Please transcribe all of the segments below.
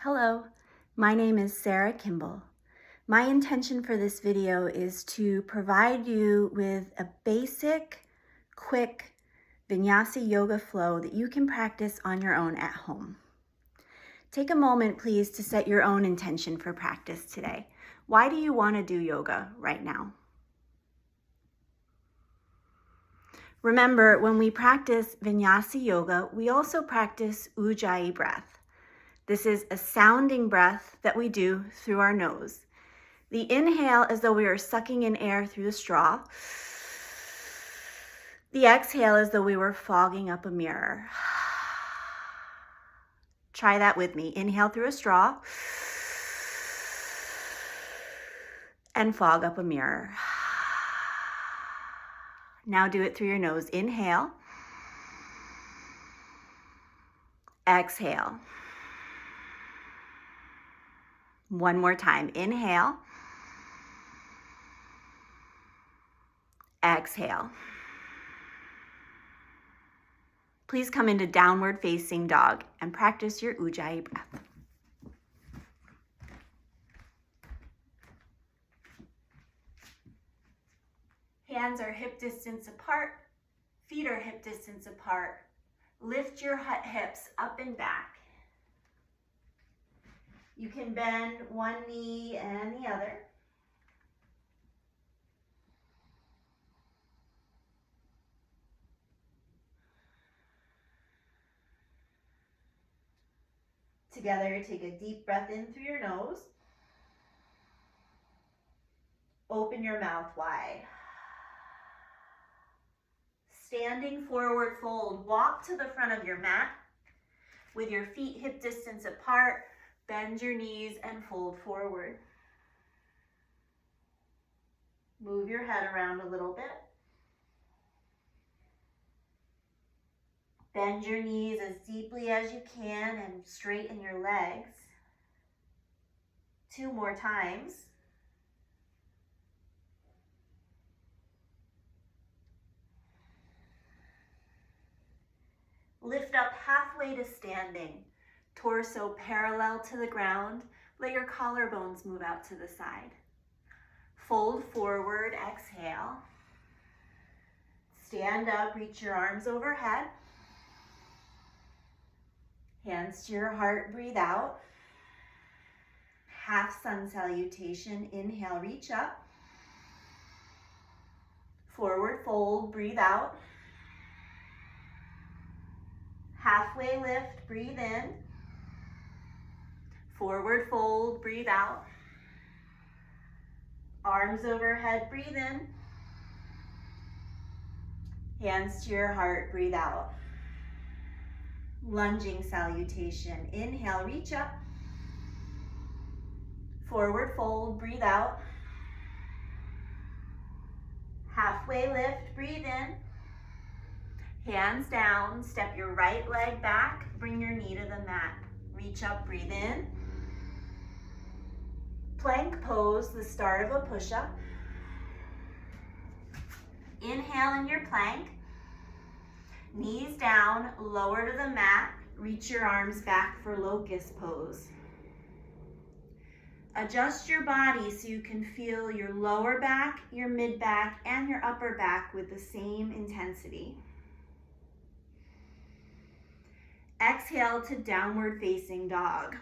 Hello, my name is Sarah Kimball. My intention for this video is to provide you with a basic, quick Vinyasa Yoga flow that you can practice on your own at home. Take a moment, please, to set your own intention for practice today. Why do you want to do yoga right now? Remember, when we practice Vinyasa Yoga, we also practice Ujjayi breath. This is a sounding breath that we do through our nose. The inhale as though we are sucking in air through the straw. The exhale as though we were fogging up a mirror. Try that with me. Inhale through a straw and fog up a mirror. Now do it through your nose. Inhale. Exhale. One more time. Inhale. Exhale. Please come into downward facing dog and practice your Ujjayi breath. Hands are hip distance apart. Feet are hip distance apart. Lift your hips up and back. You can bend one knee and the other. Together, take a deep breath in through your nose. Open your mouth wide. Standing forward fold. Walk to the front of your mat with your feet hip distance apart. Bend your knees and fold forward. Move your head around a little bit. Bend your knees as deeply as you can and straighten your legs. 2 more times. Lift up halfway to standing. Torso parallel to the ground. Let your collarbones move out to the side. Fold forward, exhale. Stand up, reach your arms overhead. Hands to your heart, breathe out. Half sun salutation, inhale, reach up. Forward fold, breathe out. Halfway lift, breathe in. Forward fold, breathe out. Arms overhead, breathe in. Hands to your heart, breathe out. Lunging salutation. Inhale, reach up. Forward fold, breathe out. Halfway lift, breathe in. Hands down, step your right leg back, bring your knee to the mat. Reach up, breathe in. Plank pose, the start of a push-up. Inhale in your plank. Knees down, lower to the mat. Reach your arms back for locust pose. Adjust your body so you can feel your lower back, your mid back, and your upper back with the same intensity. Exhale to downward facing dog.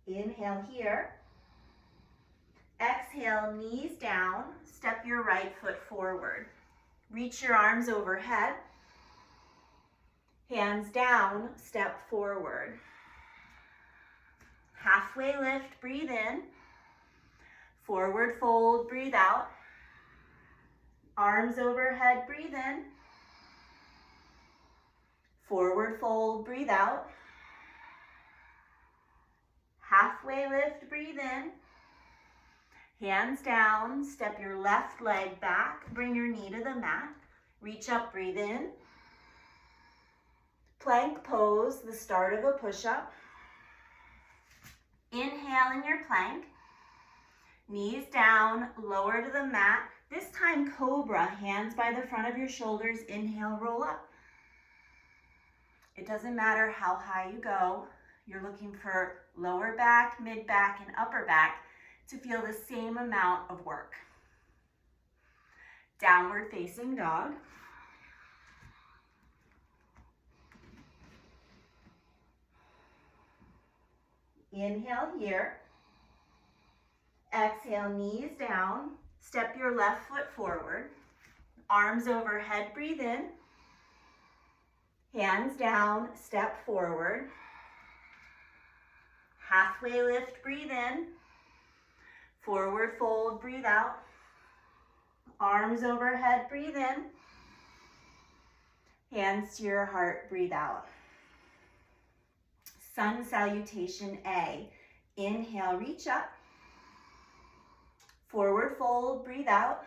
Inhale here. Exhale, knees down. Step your right foot forward. Reach your arms overhead. Hands down, step forward. Halfway lift, breathe in. Forward fold, breathe out. Arms overhead, breathe in. Forward fold, breathe out. Halfway lift, breathe in. Hands down, step your left leg back, bring your knee to the mat. Reach up, breathe in. Plank pose, the start of a push-up. Inhale in your plank. Knees down, lower to the mat. This time, cobra, hands by the front of your shoulders. Inhale, roll up. It doesn't matter how high you go. You're looking for lower back, mid back, and upper back to feel the same amount of work. Downward facing dog. Inhale here. Exhale, knees down. Step your left foot forward. Arms overhead, breathe in. Hands down, step forward. Halfway lift, breathe in. Forward fold, breathe out. Arms overhead, breathe in. Hands to your heart, breathe out. Sun salutation A. Inhale, reach up. Forward fold, breathe out.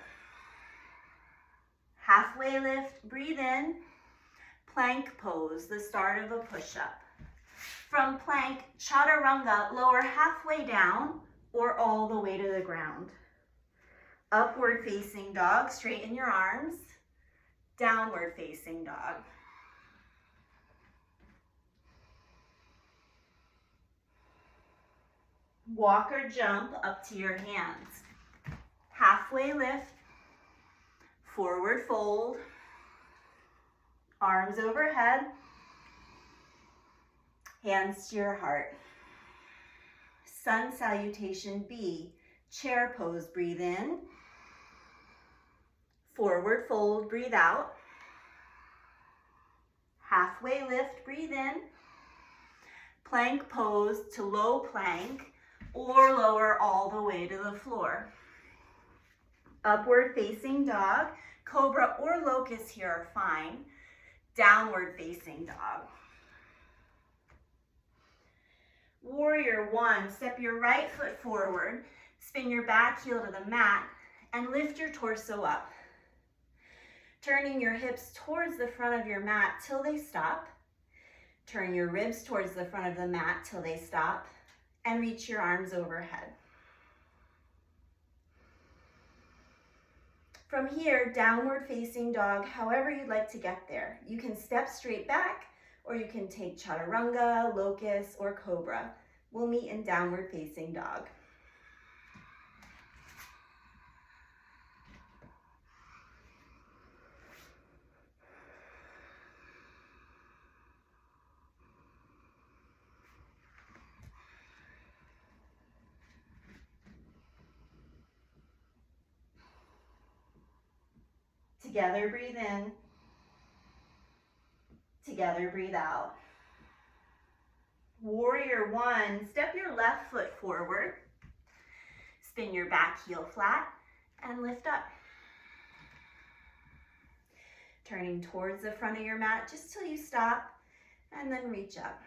Halfway lift, breathe in. Plank pose, the start of a push-up. From plank, chaturanga, lower halfway down or all the way to the ground. Upward facing dog, straighten your arms. Downward facing dog. Walk or jump up to your hands. Halfway lift, forward fold, arms overhead, hands to your heart. Sun salutation B, chair pose, breathe in. Forward fold, breathe out. Halfway lift, breathe in. Plank pose to low plank or lower all the way to the floor. Upward facing dog, cobra or locust here are fine. Downward facing dog. Warrior one, step your right foot forward, spin your back heel to the mat, and lift your torso up. Turning your hips towards the front of your mat till they stop. Turn your ribs towards the front of the mat till they stop, and reach your arms overhead. From here, downward facing dog, however you'd like to get there. You can step straight back, or you can take chaturanga, locust, or cobra. We'll meet in downward facing dog. Together, breathe in. Together, breathe out. Warrior one, step your left foot forward. Spin your back heel flat and lift up. Turning towards the front of your mat just till you stop and then reach up.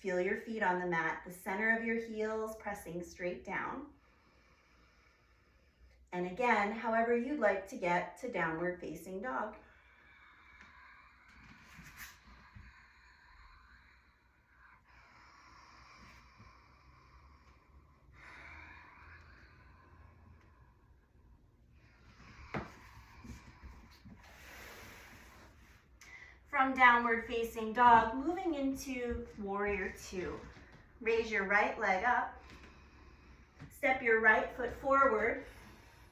Feel your feet on the mat, the center of your heels pressing straight down. And again, however you'd like to get to downward facing dog. From downward facing dog, moving into warrior two. Raise your right leg up. Step your right foot forward.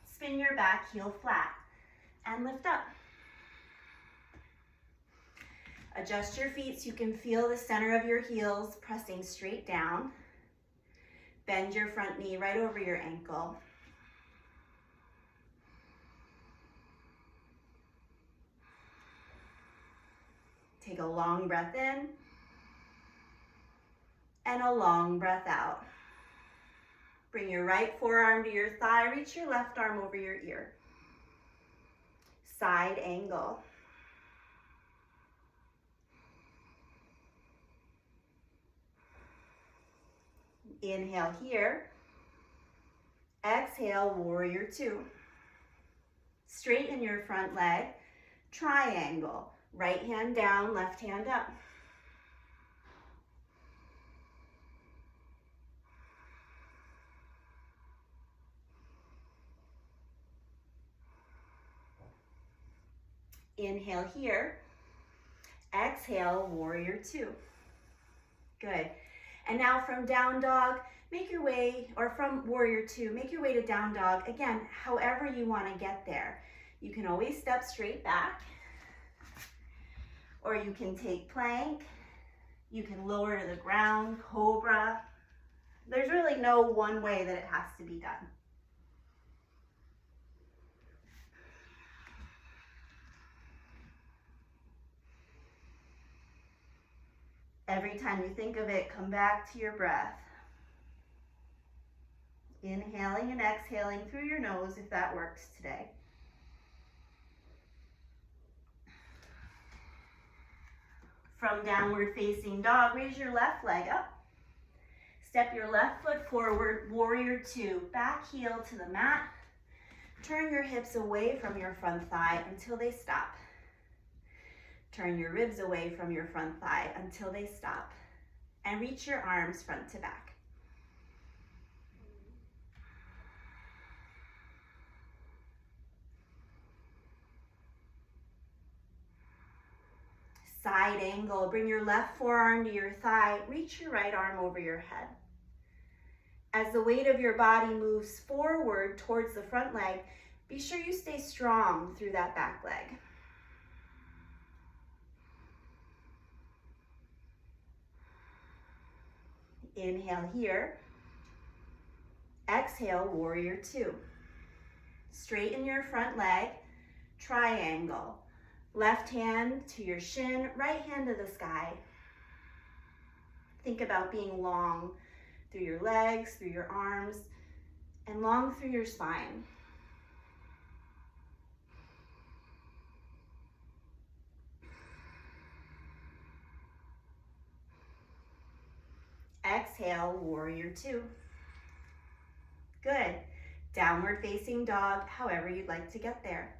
Spin your back heel flat and lift up. Adjust your feet so you can feel the center of your heels pressing straight down. Bend your front knee right over your ankle. Take a long breath in and a long breath out. Bring your right forearm to your thigh, reach your left arm over your ear. Side angle. Inhale here. Exhale, warrior two. Straighten your front leg, triangle. Right hand down, left hand up. Inhale here. Exhale, warrior two. Good. And now from down dog, make your way, or from warrior two, make your way to down dog. Again, however you want to get there. You can always step straight back, or you can take plank. You can lower to the ground, cobra. There's really no one way that it has to be done. Every time you think of it, come back to your breath. Inhaling and exhaling through your nose if that works today. From downward facing dog, raise your left leg up. Step your left foot forward, warrior two. Back heel to the mat. Turn your hips away from your front thigh until they stop. Turn your ribs away from your front thigh until they stop. And reach your arms front to back. Side angle, bring your left forearm to your thigh, reach your right arm over your head. As the weight of your body moves forward towards the front leg, be sure you stay strong through that back leg. Inhale here. Exhale, warrior two. Straighten your front leg, triangle. Left hand to your shin, right hand to the sky. Think about being long through your legs, through your arms, and long through your spine. Exhale, warrior two. Good. Downward facing dog, however you'd like to get there.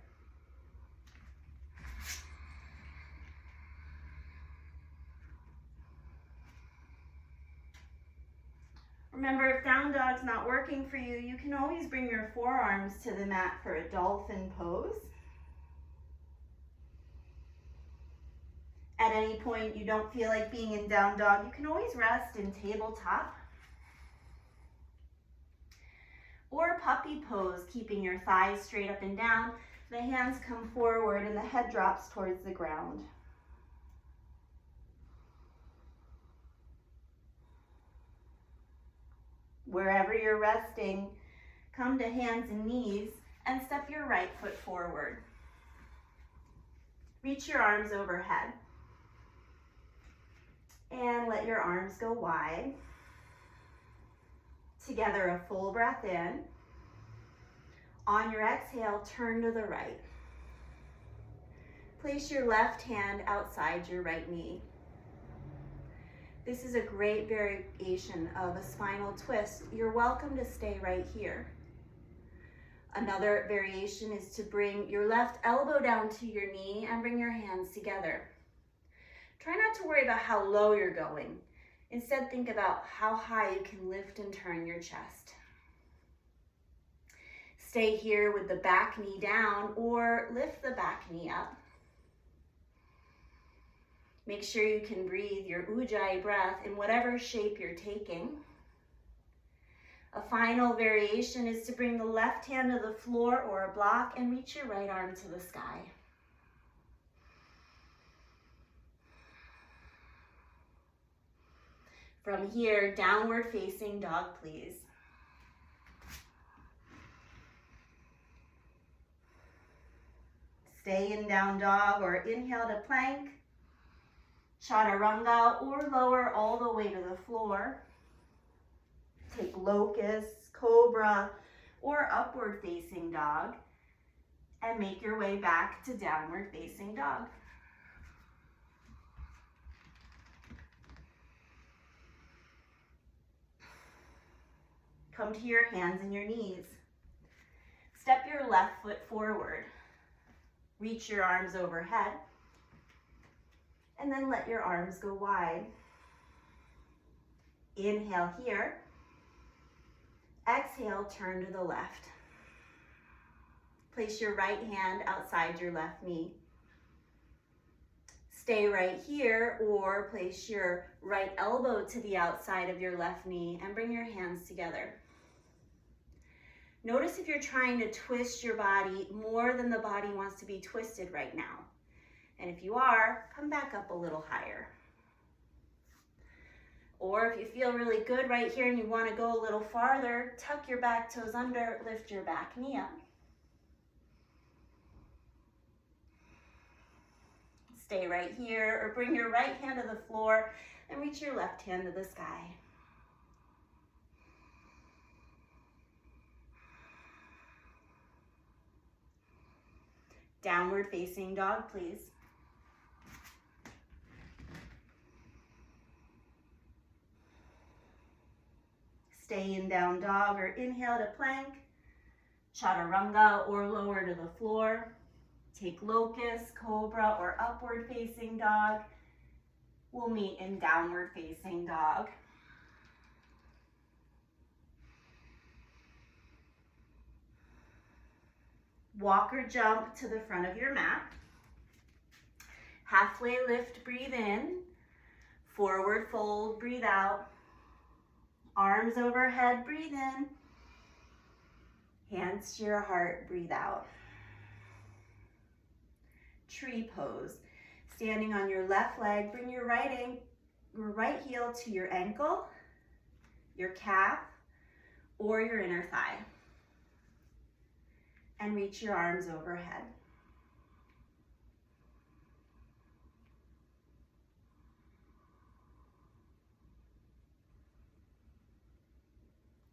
Remember, if down dog's not working for you, you can always bring your forearms to the mat for a dolphin pose. At any point you don't feel like being in down dog, you can always rest in tabletop. Or puppy pose, keeping your thighs straight up and down. The hands come forward and the head drops towards the ground. Wherever you're resting, come to hands and knees and step your right foot forward. Reach your arms overhead. And let your arms go wide. Together, a full breath in. On your exhale, turn to the right. Place your left hand outside your right knee. This is a great variation of a spinal twist. You're welcome to stay right here. Another variation is to bring your left elbow down to your knee and bring your hands together. Try not to worry about how low you're going. Instead, think about how high you can lift and turn your chest. Stay here with the back knee down or lift the back knee up. Make sure you can breathe your Ujjayi breath in whatever shape you're taking. A final variation is to bring the left hand to the floor or a block and reach your right arm to the sky. From here, downward facing dog, please. Stay in down dog or inhale to plank. Chaturanga or lower all the way to the floor. Take locust, cobra, or upward facing dog and make your way back to downward facing dog. Come to your hands and your knees. Step your left foot forward. Reach your arms overhead. And then let your arms go wide. Inhale here. Exhale, turn to the left. Place your right hand outside your left knee. Stay right here, or place your right elbow to the outside of your left knee and bring your hands together. Notice if you're trying to twist your body more than the body wants to be twisted right now. And if you are, come back up a little higher. Or if you feel really good right here and you want to go a little farther, tuck your back toes under, lift your back knee up. Stay right here, or bring your right hand to the floor and reach your left hand to the sky. Downward facing dog, please. Stay in down dog, or inhale to plank, chaturanga, or lower to the floor. Take locust, cobra, or upward facing dog. We'll meet in downward facing dog. Walk or jump to the front of your mat. Halfway lift, breathe in. Forward fold, breathe out. Arms overhead, breathe in. Hands to your heart, breathe out. Tree pose. Standing on your left leg, bring your right heel to your ankle, your calf, or your inner thigh. And reach your arms overhead.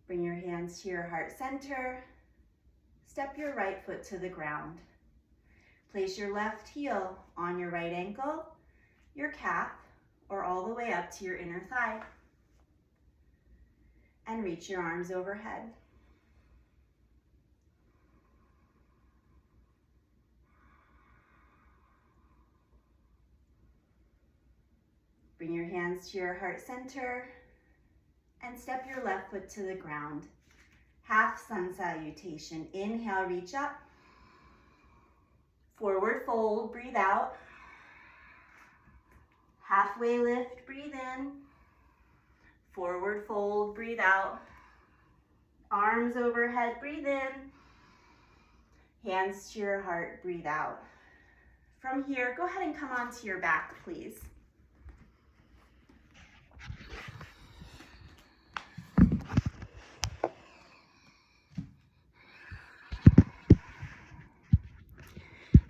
Bring your hands to your heart center. Step your right foot to the ground. Place your left heel on your right ankle, your calf, or all the way up to your inner thigh. And reach your arms overhead. Bring your hands to your heart center and step your left foot to the ground. Half sun salutation. Inhale, reach up. Forward fold, breathe out. Halfway lift, breathe in. Forward fold, breathe out. Arms overhead, breathe in. Hands to your heart, breathe out. From here, go ahead and come onto your back, please.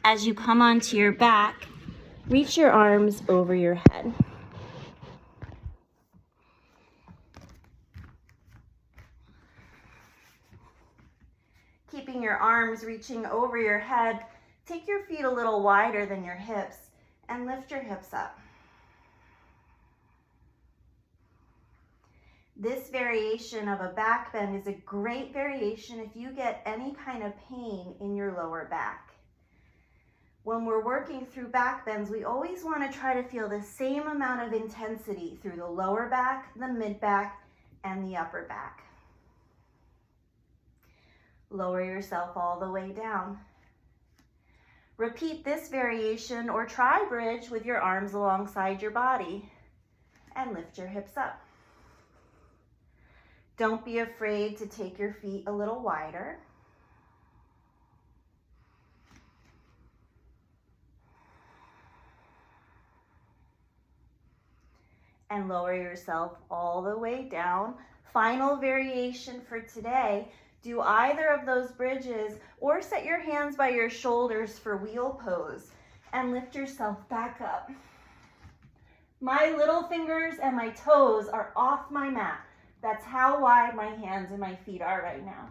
As you come onto your back, reach your arms over your head. Keeping your arms reaching over your head, take your feet a little wider than your hips and lift your hips up. This variation of a back bend is a great variation if you get any kind of pain in your lower back. When we're working through back bends, we always want to try to feel the same amount of intensity through the lower back, the mid back, and the upper back. Lower yourself all the way down. Repeat this variation or try bridge with your arms alongside your body and lift your hips up. Don't be afraid to take your feet a little wider. And lower yourself all the way down. Final variation for today. Do either of those bridges or set your hands by your shoulders for wheel pose and lift yourself back up. My little fingers and my toes are off my mat. That's how wide my hands and my feet are right now.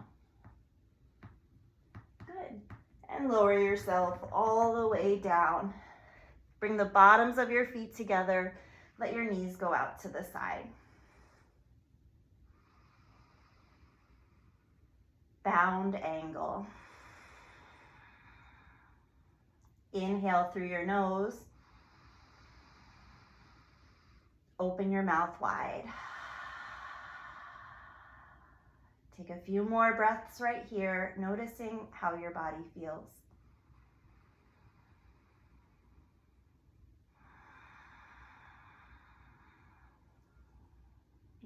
Good. And lower yourself all the way down. Bring the bottoms of your feet together. Let your knees go out to the side. Bound angle. Inhale through your nose. Open your mouth wide. Take a few more breaths right here, noticing how your body feels.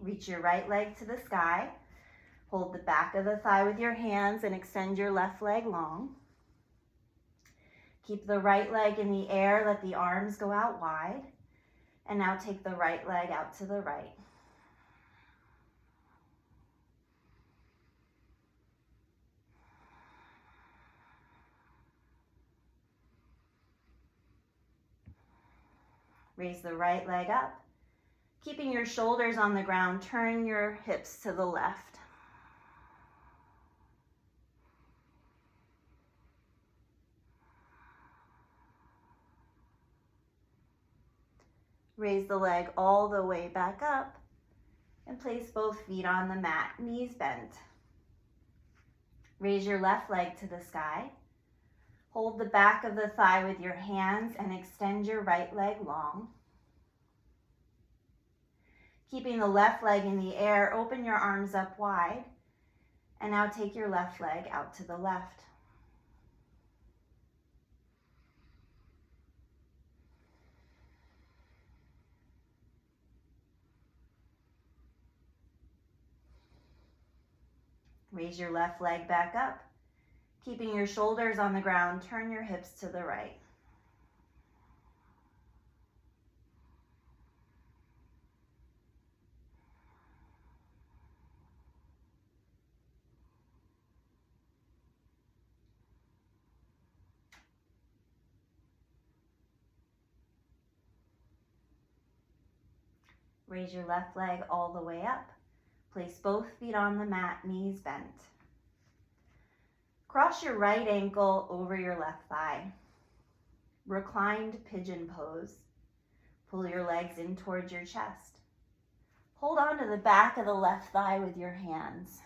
Reach your right leg to the sky. Hold the back of the thigh with your hands and extend your left leg long. Keep the right leg in the air, let the arms go out wide. And now take the right leg out to the right. Raise the right leg up. Keeping your shoulders on the ground, turn your hips to the left. Raise the leg all the way back up and place both feet on the mat, knees bent. Raise your left leg to the sky. Hold the back of the thigh with your hands and extend your right leg long. Keeping the left leg in the air, open your arms up wide. And now take your left leg out to the left. Raise your left leg back up. Keeping your shoulders on the ground, turn your hips to the right. Raise your left leg all the way up. Place both feet on the mat, knees bent. Cross your right ankle over your left thigh. Reclined pigeon pose. Pull your legs in towards your chest. Hold on to the back of the left thigh with your hands.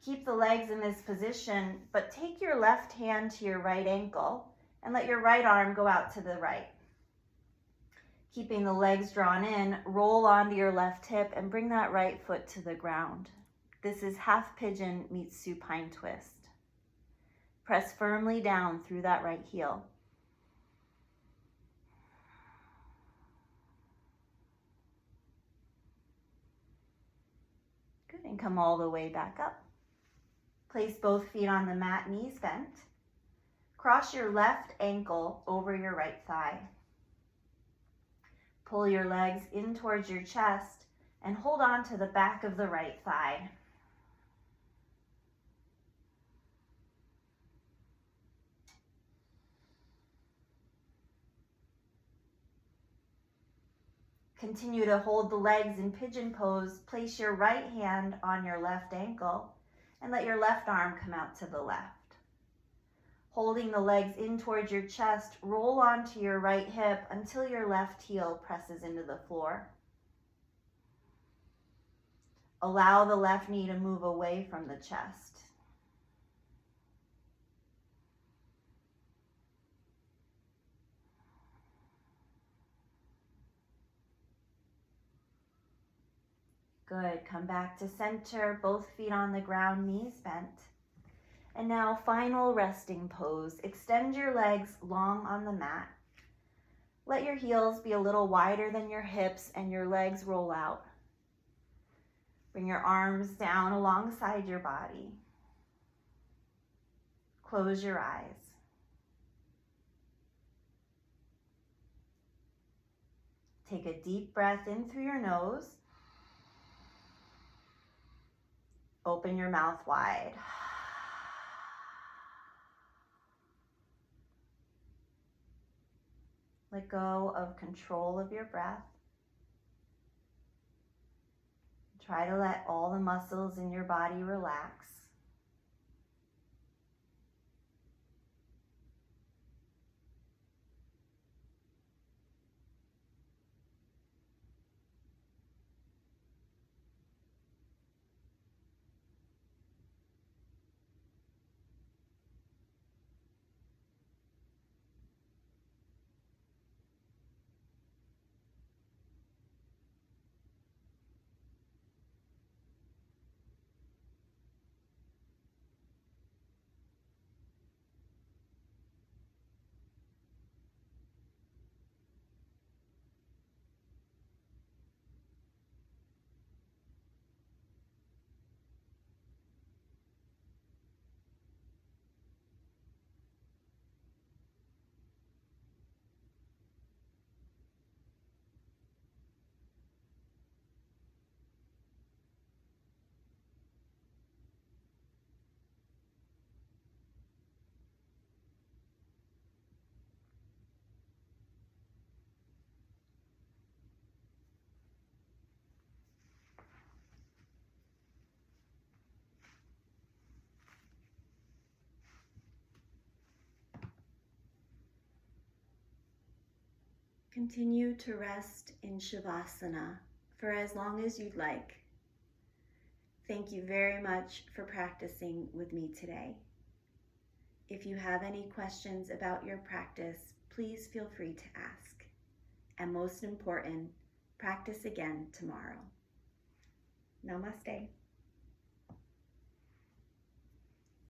Keep the legs in this position, but take your left hand to your right ankle and let your right arm go out to the right. Keeping the legs drawn in, roll onto your left hip and bring that right foot to the ground. This is half pigeon meets supine twist. Press firmly down through that right heel. Good, and come all the way back up. Place both feet on the mat, knees bent. Cross your left ankle over your right thigh. Pull your legs in towards your chest and hold on to the back of the right thigh. Continue to hold the legs in pigeon pose. Place your right hand on your left ankle and let your left arm come out to the left. Holding the legs in towards your chest, roll onto your right hip until your left heel presses into the floor. Allow the left knee to move away from the chest. Good, come back to center, both feet on the ground, knees bent. And now final resting pose. Extend your legs long on the mat. Let your heels be a little wider than your hips and your legs roll out. Bring your arms down alongside your body. Close your eyes. Take a deep breath in through your nose. Open your mouth wide. Let go of control of your breath. Try to let all the muscles in your body relax. Continue to rest in Shavasana for as long as you'd like. Thank you very much for practicing with me today. If you have any questions about your practice, please feel free to ask. And most important, practice again tomorrow. Namaste.